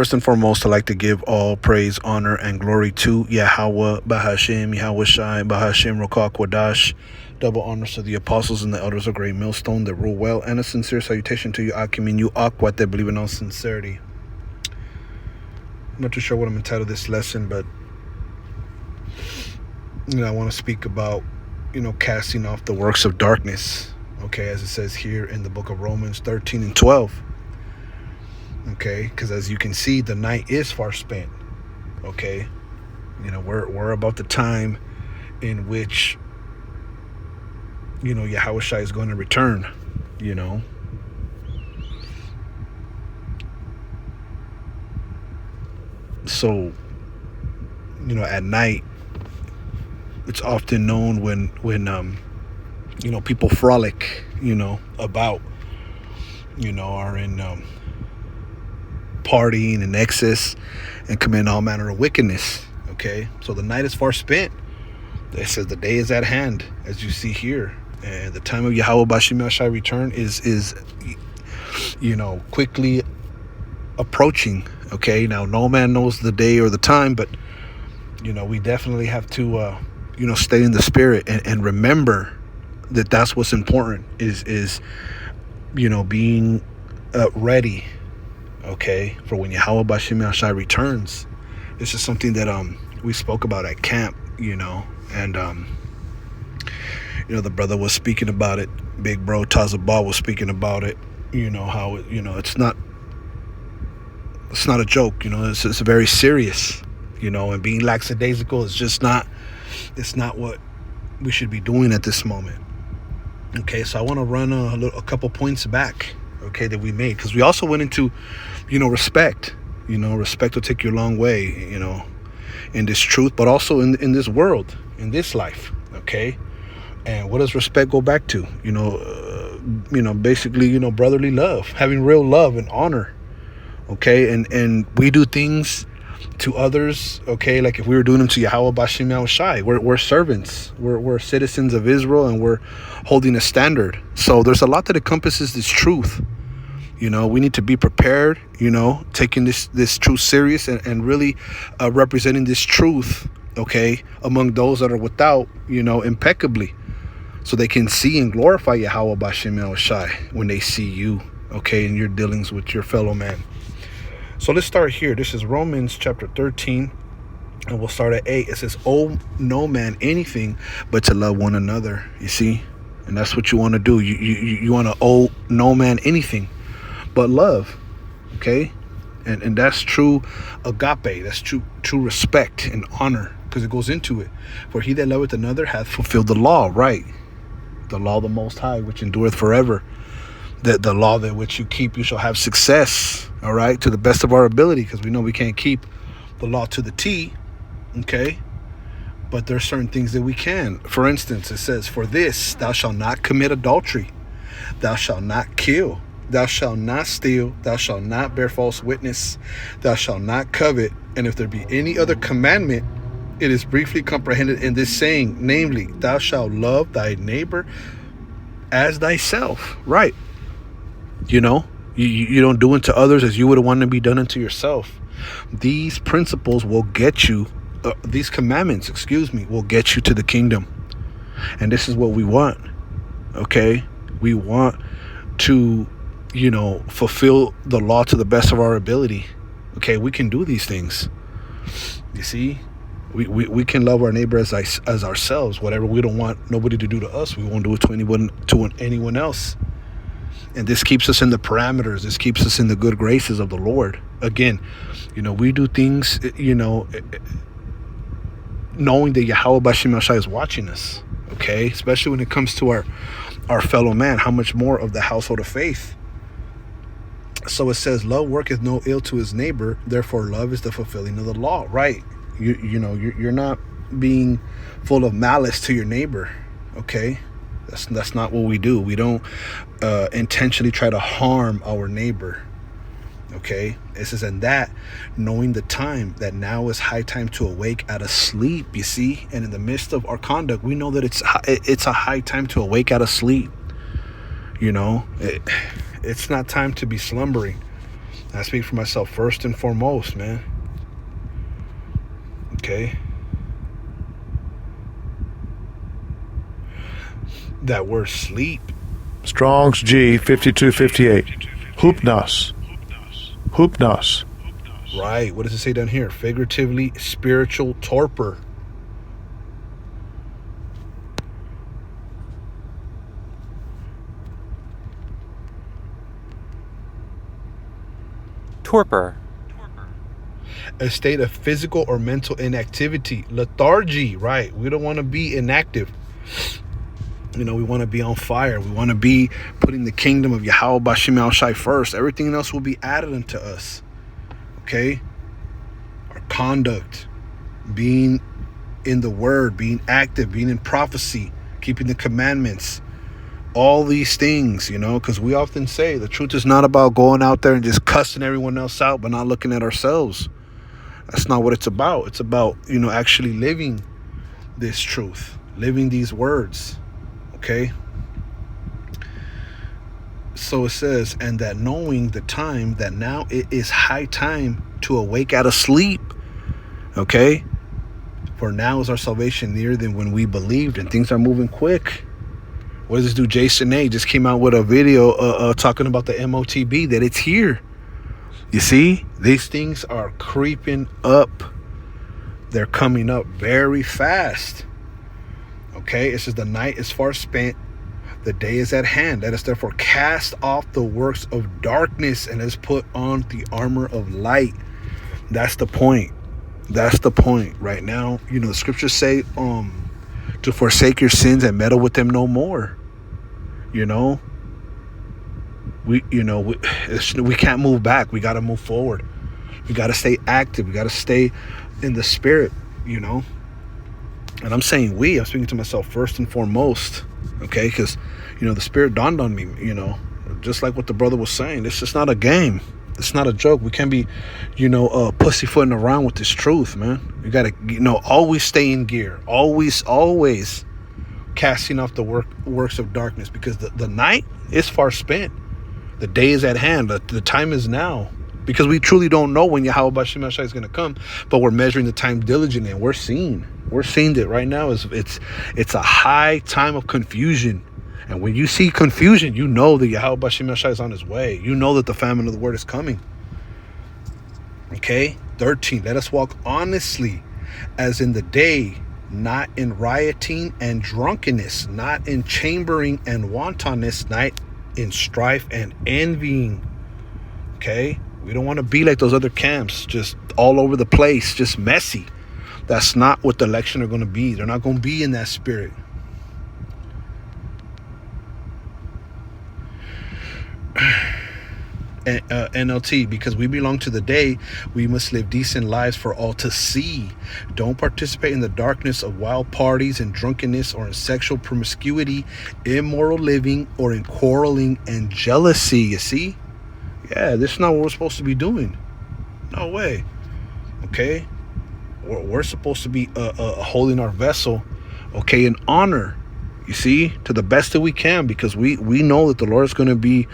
First and foremost, I'd like to give all praise, honor, and glory to Yahweh, Bahashem, Yahweh Shai, Bahashem, Rokah, Kwadash. Double honors to the apostles and the elders of Great Millstone that rule well, and a sincere salutation to you, Akim, and you, Aquat, that believe in all sincerity. I'm not too sure what I'm entitled this lesson, but I want to speak about, casting off the works of darkness. Okay, as it says here in the book of Romans 13 and 12. Okay, because as you can see, the night is far spent. Okay, we're about the time in which Yahweh Shai is going to return. So at night it's often known when people frolic about are in partying and excess and commit all manner of wickedness. Okay, so the night is far spent. It says the day is at hand, as you see here, and the time of Yahweh Bashim Shai return is quickly approaching. Okay, now no man knows the day or the time, but we definitely have to stay in the spirit and remember that that's what's important is being ready. Okay, for when Yahweh Bashim Shai returns. This is something that we spoke about at camp, and the brother was speaking about it. Big bro Tazabah was speaking about it. How it's not a joke. It's very serious. And being lackadaisical is just not. It's not what we should be doing at this moment. Okay, so I want to run a couple points back. Okay, that we made, because we also went into respect. Respect will take you a long way, in this truth, but also in this world, in this life. Okay, and what does respect go back to? Basically, brotherly love, having real love and honor. Okay, and we do things to others, okay, like if we were doing them to Yahweh Bashim Shai. We're servants, we're citizens of Israel, and we're holding a standard. So there's a lot that encompasses this truth. We need to be prepared, taking this truth serious and really representing this truth, okay, among those that are without, impeccably, so they can see and glorify Yahweh Bashim Shai when they see you, okay, in your dealings with your fellow man. So let's start here. This is Romans chapter 13, and we'll start at 8. It says, "Owe no man anything but to love one another." You see, and that's what you want to do. You want to owe no man anything but love. Okay, and that's true agape. That's true respect and honor, because it goes into it. For he that loveth another hath fulfilled the law. Right, the law of the Most High, which endureth forever. The law that which you keep, you shall have success. All right, to the best of our ability, because we know we can't keep the law to the T. Okay, but there are certain things that we can. For instance, it says, "For this thou shalt not commit adultery, thou shalt not kill, thou shalt not steal, thou shalt not bear false witness, thou shalt not covet. And if there be any other commandment, it is briefly comprehended in this saying, namely, thou shalt love thy neighbor as thyself." Right. You don't do unto others as you would want to be done unto yourself. These principles will get you, these commandments, will get you to the kingdom. And this is what we want. Okay, we want to fulfill the law to the best of our ability. Okay, we can do these things. You see, we can love our neighbor as ourselves. Whatever we don't want nobody to do to us, we won't do it to anyone else. And this keeps us in the parameters. This keeps us in the good graces of the Lord. Again, we do things, knowing that Yahweh Bashim Shai is watching us. Okay, especially when it comes to our fellow man. How much more of the household of faith? So it says, "Love worketh no ill to his neighbor. Therefore, love is the fulfilling of the law." Right? You're not being full of malice to your neighbor. Okay. That's not what we do. We don't intentionally try to harm our neighbor. Okay, it says, "And that knowing the time, that now is high time to awake out of sleep." You see, and in the midst of our conduct, we know that it's a high time to awake out of sleep. It's not time to be slumbering. I speak for myself first and foremost, man. Okay? That word sleep. Strong's G 5258. Hupnos. Hupnos. Right. What does it say down here? Figuratively, spiritual torpor. Torpor. A state of physical or mental inactivity. Lethargy. Right. We don't want to be inactive. You know, we want to be on fire. We want to be putting the kingdom of Yahweh Bashim Al Shai first. Everything else will be added unto us. Okay? Our conduct, being in the word, being active, being in prophecy, keeping the commandments, all these things, you know, because we often say the truth is not about going out there and just cussing everyone else out, but not looking at ourselves. That's not what it's about. It's about, you know, actually living this truth, living these words. Okay? So it says, and that knowing the time, that now it is high time to awake out of sleep. Okay? For now is our salvation nearer than when we believed, and things are moving quick. What does this do? Jason A just came out with a video talking about the MOTB, that it's here. You see? These things are creeping up. They're coming up very fast. Okay, it says the night is far spent, the day is at hand. Let us therefore cast off the works of darkness and let's put on the armor of light. That's the point. That's the point. Right now, you know, the scriptures say to forsake your sins and meddle with them no more. You know, we can't move back. We got to move forward. We got to stay active. We got to stay in the spirit, you know. And I'm saying I'm speaking to myself first and foremost, okay? Because, you know, the spirit dawned on me, you know, just like what the brother was saying. It's just not a game. It's not a joke. We can't be, you know, pussyfooting around with this truth, man. We got to, you know, always stay in gear. Always casting off the works of darkness, because the night is far spent. The day is at hand. The time is now. Because we truly don't know when Yahweh Bashim Ashai is going to come, but we're measuring the time diligently, and we're seeing it right now. It's a high time of confusion, and when you see confusion, you know that Yahweh Bashim Ashai is on his way. You know that the famine of the word is coming. Okay, 13. Let us walk honestly, as in the day, not in rioting and drunkenness, not in chambering and wantonness, not in strife and envying. Okay. We don't want to be like those other camps, just all over the place, just messy. That's not what the election are going to be. They're not going to be in that spirit. NLT, because we belong to the day, we must live decent lives for all to see. Don't participate in the darkness of wild parties and drunkenness, or in sexual promiscuity, immoral living, or in quarreling and jealousy. You see? Yeah, this is not what we're supposed to be doing. No way. Okay? We're supposed to be holding our vessel, okay, in honor, you see, to the best that we can, because we know that the Lord is going to be,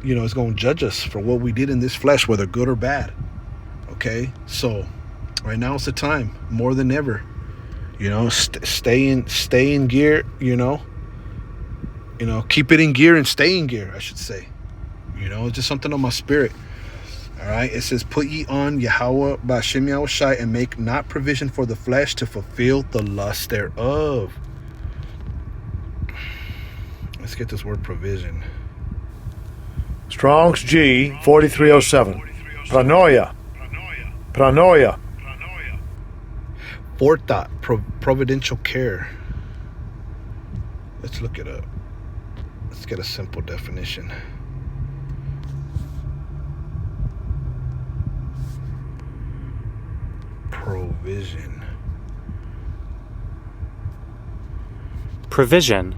you know, is going to judge us for what we did in this flesh, whether good or bad. Okay? So, right now is the time, more than ever. You know, stay in gear, you know. You know, keep it in gear and stay in gear, I should say. You know, it's just something on my spirit. All right. It says, put ye on Yahweh Bashim Yahushai, and make not provision for the flesh to fulfill the lust thereof. Let's get this word provision. Strong's G 4307. Pranoia. Pranoia. Forethought, providential care. Let's look it up. Let's get a simple definition. Provision. Provision.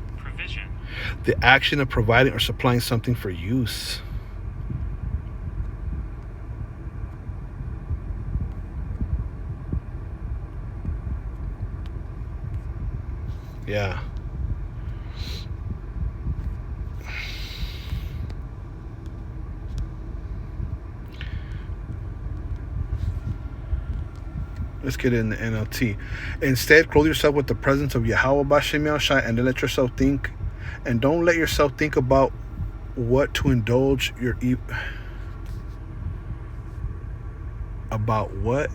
The action of providing or supplying something for use. Yeah. Let's get it in the NLT. Instead, clothe yourself with the presence of Yahweh Bashem Yahushai, and then let yourself think, and don't let yourself think about what to indulge your about what.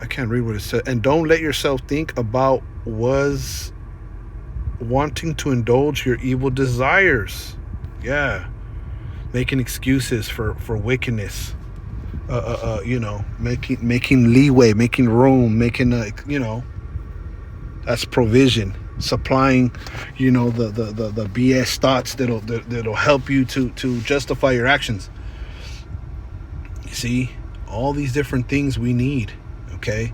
I can't read what it said. And don't let yourself think about was wanting to indulge your evil desires. Yeah. Making excuses for wickedness. Making leeway, making room, making that's provision. Supplying, the BS thoughts that'll help you to justify your actions. You see, all these different things we need. Okay,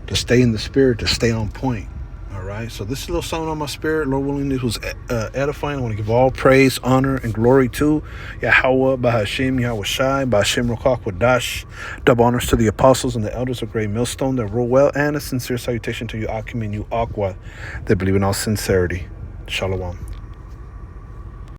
to stay in the spirit, to stay on point. All right, so this is a little something on my spirit. Lord willing, this was edifying. I want to give all praise, honor, and glory to Yahweh, Bahashim, Yahweh Shai, Bahashim Rokak Wadash. Double honors to the apostles and the elders of Great Millstone that rule well, and a sincere salutation to you, Akim and you, Aqua, that believe in all sincerity. Shalom.